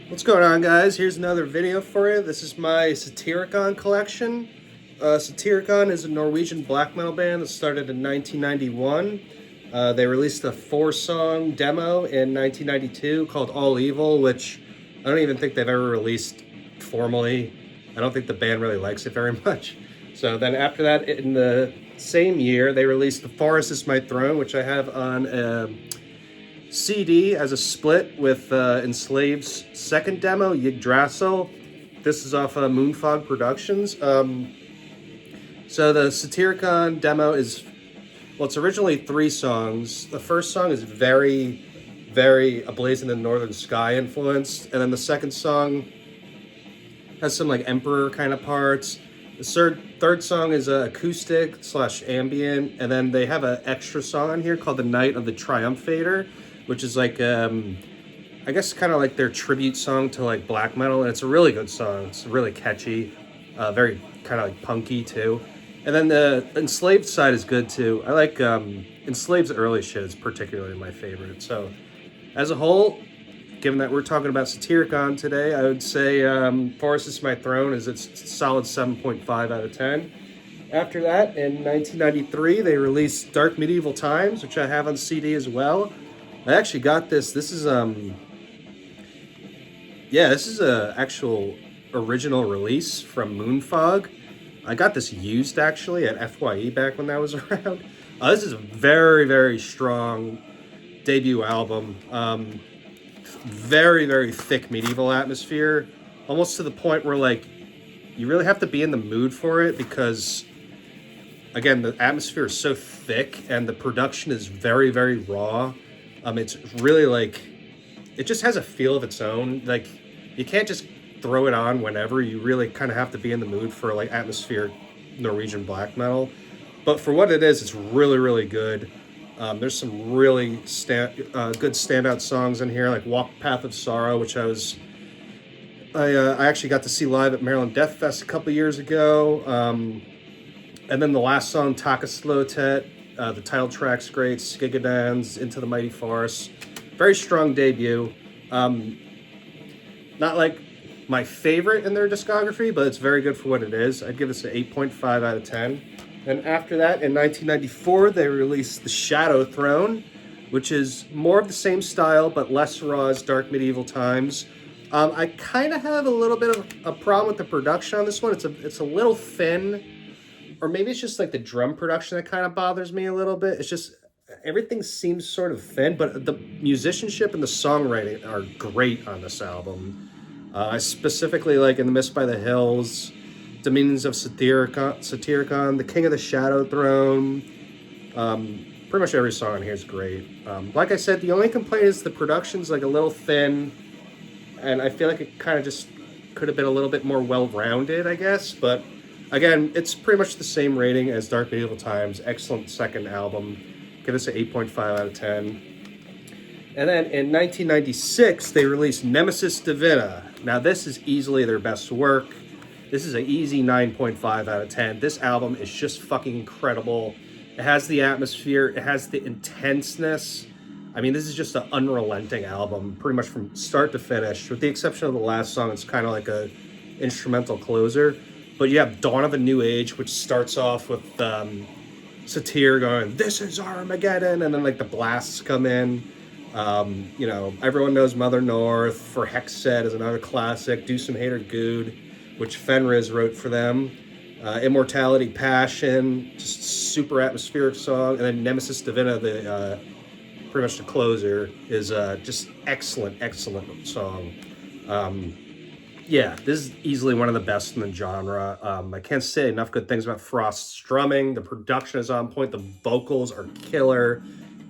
What's going on, guys? Here's another video for you. This is my Satyricon collection. Satyricon is a Norwegian black metal band that started in 1991. They released a 4-song demo in 1992 called All Evil, which I don't even think they've ever released formally. I don't think the band really likes it very much. So then after that, in the same year, they released The Forest Is My Throne, which I have on CD as a split with Enslaved's second demo, Yggdrasil. This is off Moonfog Productions. So the Satyricon demo is, well, it's originally 3 songs. The first song is very, very A Blaze in the Northern Sky influenced. And then the second song has some like Emperor kind of parts. The third song is acoustic / ambient. And then they have an extra song on here called The Night of the Triumphator, which is like, I guess kind of like their tribute song to like black metal. And it's a really good song. It's really catchy, very kind of like punky too. And then the Enslaved side is good too. I like Enslaved's early shit is particularly my favorite. So as a whole, given that we're talking about Satyricon today, I would say Forest Is My Throne is its solid 7.5 out of 10. After that, in 1993, they released Dark Medieval Times, which I have on CD as well. I actually got this. This is this is a actual original release from Moonfog. I got this used actually at FYE back when that was around. This is a very, very strong debut album. Very, very thick medieval atmosphere, almost to the point where like you really have to be in the mood for it because, again, the atmosphere is so thick and the production is very, very raw. It's really like, it just has a feel of its own. Like, you can't just throw it on whenever. You really kind of have to be in the mood for like atmospheric Norwegian black metal. But for what it is, it's really, really good. There's some really good standout songs in here, like Walk Path of Sorrow, which I actually got to see live at Maryland Death Fest a couple years ago. And then the last song, Takaslotet, the title track's great, Skigadans, Into the Mighty Forest. Very strong debut. Not like my favorite in their discography, but it's very good for what it is. I'd give this an 8.5 out of 10. And after that, in 1994, they released The Shadow Throne, which is more of the same style, but less raw as Dark Medieval Times. I kind of have a little bit of a problem with the production on this one. It's a little thin, or maybe it's just like the drum production that kind of bothers me a little bit. It's just, everything seems sort of thin, but the musicianship and the songwriting are great on this album. I specifically like In the Mist by the Hills, Dominions of Satyricon, The King of the Shadow Throne. Pretty much every song on here is great. Like I said, the only complaint is the production's like a little thin, and I feel like it kind of just could have been a little bit more well-rounded, I guess. But again, it's pretty much the same rating as Dark Medieval Times. Excellent second album. Give us an 8.5 out of 10. And then in 1996, they released Nemesis Divina. Now, this is easily their best work. This is an easy 9.5 out of 10. This album is just fucking incredible. It has the atmosphere. It has the intenseness. I mean, this is just an unrelenting album, pretty much from start to finish. With the exception of the last song, it's kind of like a instrumental closer. But you have Dawn of a New Age, which starts off with Satyr going, "This is Armageddon," and then like the blasts come in. Everyone knows Mother North. For Hexed is another classic. Do Some Hater Good, which Fenriz wrote for them. Immortality Passion, just super atmospheric song. And then Nemesis Divina, pretty much the closer, is just excellent song. This is easily one of the best in the genre. I can't say enough good things about Frost's drumming. The production is on point. The vocals are killer.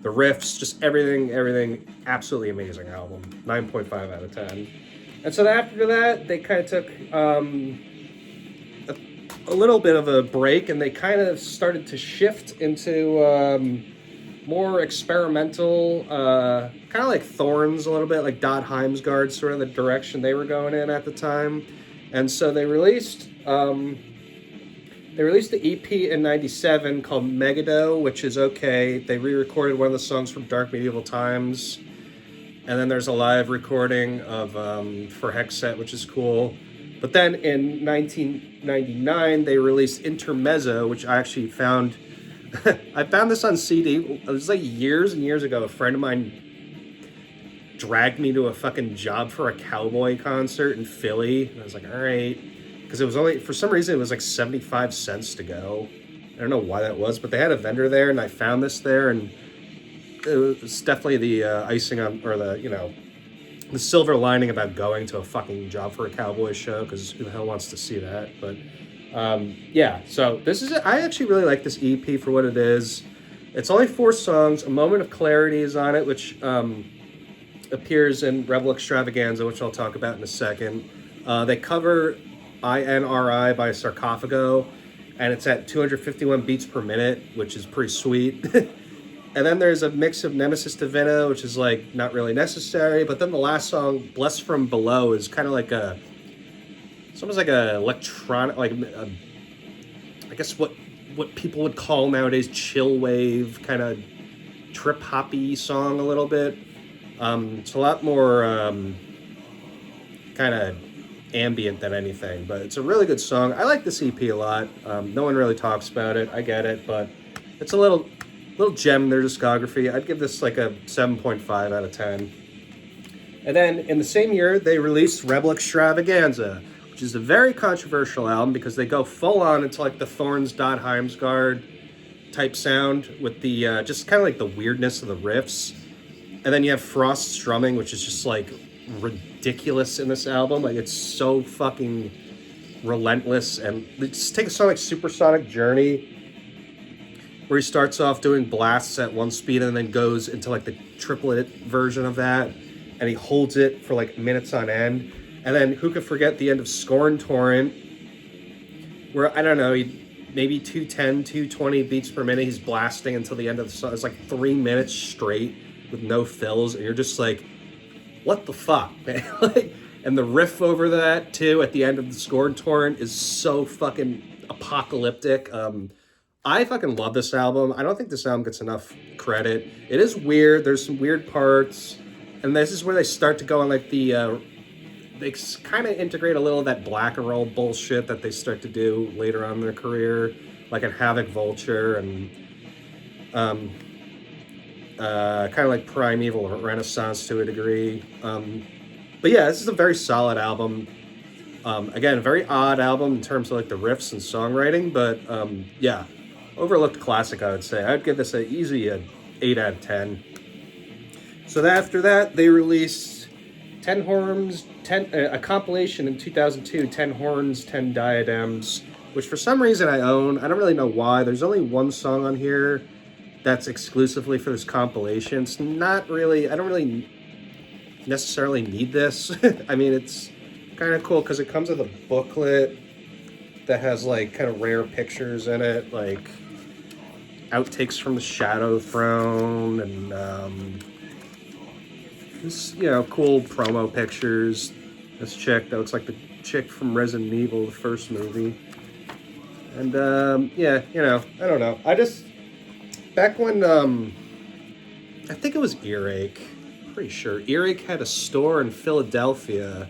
The riffs, just everything, absolutely amazing album. 9.5 out of 10. And so after that, they kind of took a little bit of a break, and they kind of started to shift into more experimental, kind of like Thorns a little bit, like Dot Heimsgard, sort of the direction they were going in at the time. And so they released the EP in 97 called Megiddo, which is okay. They re-recorded one of the songs from Dark Medieval Times. And then there's a live recording of for Hexet, which is cool. But then in 1999, they released Intermezzo, which I actually found. I found this on CD. It was like years and years ago. A friend of mine dragged me to a fucking Job for a Cowboy concert in Philly. And I was like, all right. Because it was only, for some reason, it was like 75 cents to go. I don't know why that was, but they had a vendor there, and I found this there, and it was definitely the icing on, or the, you know, the silver lining about going to a fucking Job for a Cowboy show, because who the hell wants to see that? But yeah, so this is it. I actually really like this EP for what it is. It's only 4 songs. A Moment of Clarity is on it, which appears in Rebel Extravaganza, which I'll talk about in a second. They cover INRI by Sarcophago, and it's at 251 beats per minute, which is pretty sweet. And then there's a mix of Nemesis Divina, which is like not really necessary. But then the last song, Blessed from Below, is kind of like it's almost like a electronic, like I guess what people would call nowadays chill wave, kind of trip hoppy song a little bit. It's a lot more kind of ambient than anything, but it's a really good song. I like this EP a lot. No one really talks about it. I get it, but it's a little gem in their discography. I'd give this like a 7.5 out of 10. And then in the same year, they released Rebel Extravaganza, which is a very controversial album because they go full on into like the Thorns Dot Heimsgard type sound with the just kind of like the weirdness of the riffs. And then you have Frost strumming, which is just like ridiculous in this album. Like, it's so fucking relentless. And just take a song like Supersonic Journey, where he starts off doing blasts at 1 speed and then goes into like the triplet version of that, and he holds it for like minutes on end. And then who could forget the end of Scorn Torrent, where, I don't know, maybe 210, 220 beats per minute, he's blasting until the end of the song. It's like 3 minutes straight with no fills, and you're just like, what the fuck, man? Like, and the riff over that too at the end of the Scorn Torrent is so fucking apocalyptic. I fucking love this album. I don't think this album gets enough credit. It is weird. There's some weird parts, and this is where they start to go on like the they kind of integrate a little of that black and roll bullshit that they start to do later on in their career, like at Havoc Vulture and kind of like Primeval Renaissance to a degree. But yeah, this is a very solid album. Again, a very odd album in terms of like the riffs and songwriting, but yeah, overlooked classic, I would say. I'd give this an easy 8 out of 10. So after that, they released 10 Horns, a compilation in 2002, 10 Horns, 10 Diadems, which for some reason I own. I don't really know why. There's only one song on here that's exclusively for this compilation. It's not really, I don't really necessarily need this. I mean, it's kind of cool because it comes with a booklet that has like kind of rare pictures in it, like outtakes from the Shadow Throne and this, you know, cool promo pictures. This chick that looks like the chick from Resident Evil, the first movie. And yeah, you know, I don't know. I just, back when I think it was Earache, pretty sure Earache had a store in Philadelphia.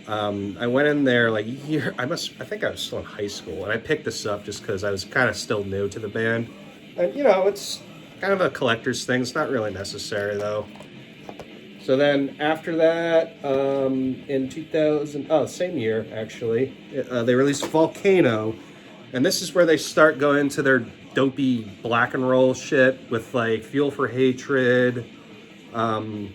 I went in there like I think I was still in high school, and I picked this up just because I was kind of still new to the band. And you know, it's kind of a collector's thing. It's not really necessary though. So then after that, in 2000, same year actually, they released Volcano, and this is where they start going to their dopey black and roll shit with like Fuel for Hatred, and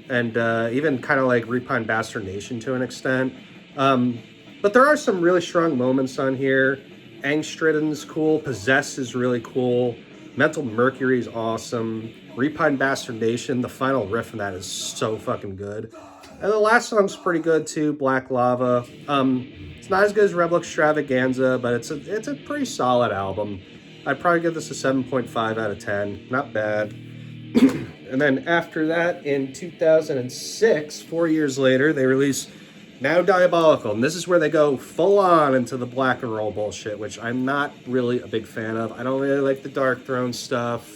even kind of like Repine Bastard Nation to an extent. But there are some really strong moments on here. Angstridden's cool, Possessed is really cool, Mental Mercury is awesome, Repine Bastard Nation, the final riff in that is so fucking good. And the last song's pretty good too, Black Lava. It's not as good as Rebel Extravaganza, but it's a pretty solid album. I'd probably give this a 7.5 out of 10. Not bad. And then after that, in 2006, 4 years later, they released Now Diabolical. And this is where they go full on into the black and roll bullshit, which I'm not really a big fan of. I don't really like the Dark Throne stuff.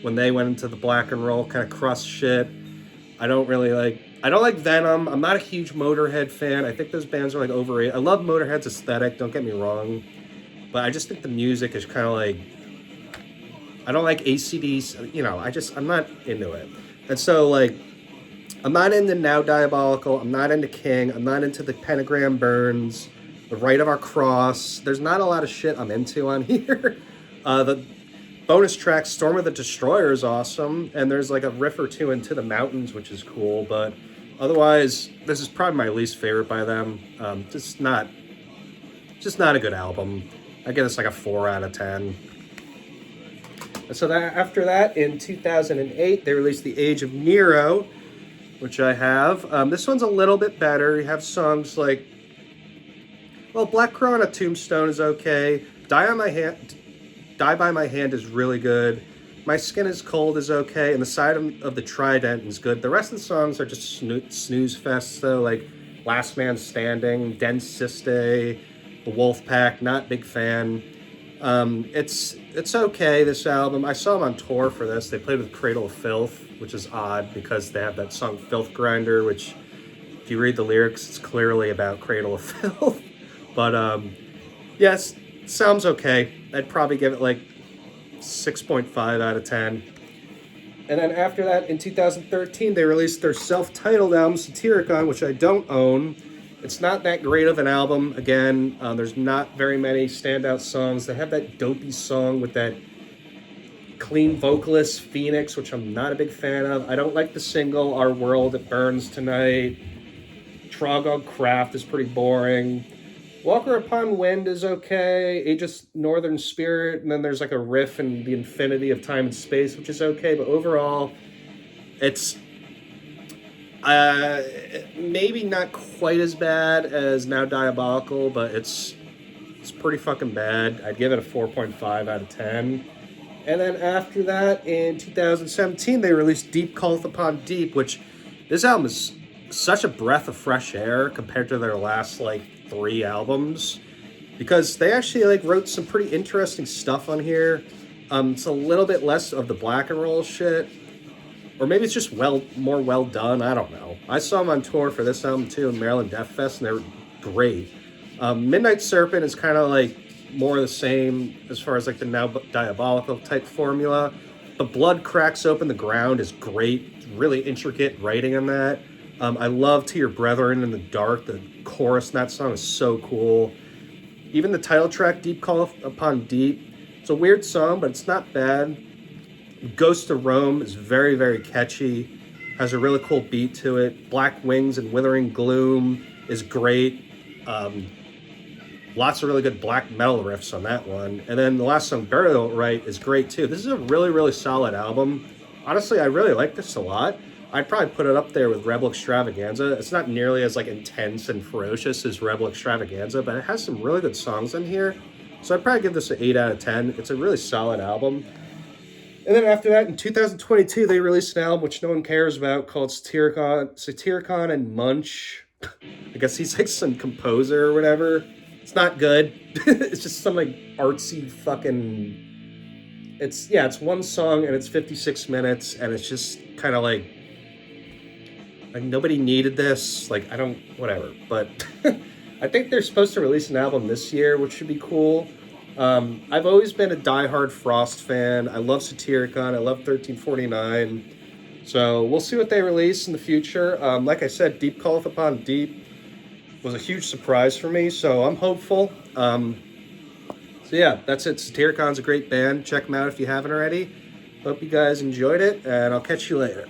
when they went into the black and roll kind of crust shit. I don't like Venom. I'm not a huge Motorhead fan. I think those bands are like overrated. I love Motorhead's aesthetic, don't get me wrong. But I just think the music is kind of like, I don't like ACDs, you know, I'm not into it. And so, like, I'm not into Now Diabolical, I'm not into King, I'm not into the Pentagram Burns, the Rite of Our Cross. There's not a lot of shit I'm into on here. The bonus track, Storm of the Destroyer, is awesome, and there's like a riff or two into the mountains, which is cool, but otherwise, this is probably my least favorite by them. Just not a good album. I give this like a 4 out of 10. And so after that, in 2008, they released The Age of Nero, which I have. This one's a little bit better. You have songs like, well, Black Crow on a Tombstone is okay. Die by My Hand is really good. My Skin is Cold is okay. And The Side of the Trident is good. The rest of the songs are just snooze fests, though, like Last Man Standing, Den Siste, The Wolf Pack, not big fan. It's okay, this album. I saw them on tour for this. They played with Cradle of Filth, which is odd because they have that song Filth Grinder, which, if you read the lyrics, it's clearly about Cradle of Filth. But, yes, sounds okay. I'd probably give it like 6.5 out of 10. And then after that, in 2013, they released their self-titled album, Satyricon, which I don't own. It's not that great of an album. Again, there's not very many standout songs. They have that dopey song with that clean vocalist, Phoenix, which I'm not a big fan of. I don't like the single, Our World, It Burns Tonight. Trogdog Craft is pretty boring. Walker Upon Wind is okay. Aegis Northern Spirit, and then there's like a riff in the infinity of time and space, which is okay. But overall, it's maybe not quite as bad as Now Diabolical, but it's pretty fucking bad. I'd give it a 4.5 out of 10. And then after that, in 2017, they released Deep Calleth Upon Deep, which this album is such a breath of fresh air compared to their last like 3 albums, because they actually like wrote some pretty interesting stuff on here. It's a little bit less of the black and roll shit, or maybe it's just more well done. I don't know. I saw them on tour for this album too in Maryland Death Fest, and they were great. Midnight Serpent is kind of like more of the same as far as like the Now Diabolical type formula. The Blood Cracks Open the Ground is great. Really intricate writing on that. I love To Your Brethren in the Dark. The chorus in that song is so cool. Even the title track, Deep Call Upon Deep, it's a weird song, but it's not bad. Ghost of Rome is very, very catchy. Has a really cool beat to it. Black Wings and Withering Gloom is great. Lots of really good black metal riffs on that one. And then the last song, Burial Right, is great too. This is a really, really solid album. Honestly, I really like this a lot. I'd probably put it up there with Rebel Extravaganza. It's not nearly as like intense and ferocious as Rebel Extravaganza, but it has some really good songs in here. So I'd probably give this an 8 out of 10. It's a really solid album. And then after that, in 2022, they released an album which no one cares about called Satyricon and Munch. I guess he's like some composer or whatever. It's not good. It's just some like artsy fucking... It's one song and it's 56 minutes and it's just kind of like nobody needed this. Like, whatever. But I think they're supposed to release an album this year, which should be cool. I've always been a diehard Frost fan. I love Satyricon. I love 1349. So we'll see what they release in the future. Like I said, Deep Calleth Upon Deep was a huge surprise for me, so I'm hopeful. So yeah, that's it. Satyricon's a great band. Check them out if you haven't already. Hope you guys enjoyed it, and I'll catch you later.